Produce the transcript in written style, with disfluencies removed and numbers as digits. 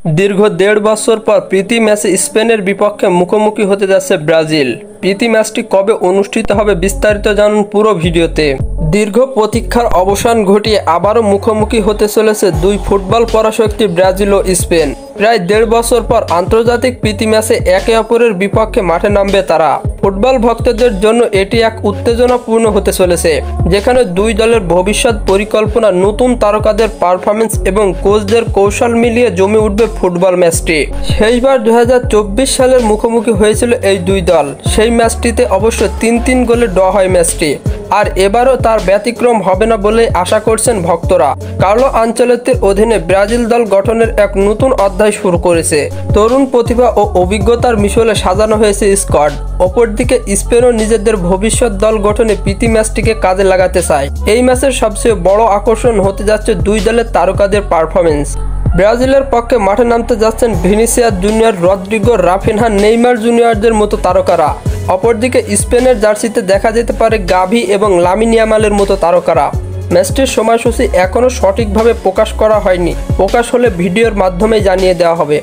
দীর্ঘ ১.৫ বছর পর প্রীতি ম্যাচে স্পেনের বিপক্ষে মুখোমুখি হতে যাচ্ছে ব্রাজিল। প্রীতি ম্যাচটি কবে অনুষ্ঠিত হবে বিস্তারিত জানুন পুরো ভিডিওতে। দীর্ঘ প্রতীক্ষার অবসান ঘটিয়ে আবারও মুখোমুখি হতে চলেছে দুই ফুটবল পরাশক্তি ব্রাজিল ও স্পেন। প্রায় ১.৫ বছর পর আন্তর্জাতিক প্রীতি ম্যাচে একে অপরের বিপক্ষে মাঠে নামবে তারা। ফুটবল ভক্তদের জন্য এটি এক উত্তেজনাপূর্ণ হতে চলেছে, যেখানে দুই দলের ভবিষ্যৎ পরিকল্পনা, নতুন তারকাদের পারফরমেন্স এবং কোচদের কৌশল মিলিয়ে জমে উঠবে ফুটবল ম্যাচটি। শেষবার ২০২৪ সালের মুখোমুখি হয়েছিল এই দুই দল। সেই ম্যাচটিতে অবশ্য ৩-৩ গোলে ড্র হয় ম্যাচটি। আর এবারও তার ব্যতিক্রম হবে না বলেই আশা করছেন ভক্তরা। কার্লো আনচেলত্তির অধীনে ব্রাজিল দল গঠনের এক নতুন অধ্যায় শুরু করেছে। তরুণ প্রতিভা ও অভিজ্ঞতার মিশেলে সাজানো হয়েছে স্কোয়াড। অপরদিকে স্পেনও নিজেদের ভবিষ্যৎ দল গঠনে প্রীতি ম্যাচটিকে কাজে লাগাতে চায়। এই ম্যাচের সবচেয়ে বড় আকর্ষণ হতে যাচ্ছে দুই দলের তারকাদের পারফরমেন্স। ব্রাজিলের পক্ষে মাঠে নামতে যাচ্ছেন Vinicius Junior, Rodrygo, Raphinha, Neymar জুনিয়রদের মতো তারকারা। অপরদিকে স্পেনের জার্সিতে দেখা যেতে পারে গাভি এবং লামিন ইয়ামালের মতো তারকারা। ম্যাচটির সময়সূচি এখনও সঠিকভাবে প্রকাশ করা হয়নি। প্রকাশ হলে ভিডিওর মাধ্যমে জানিয়ে দেওয়া হবে।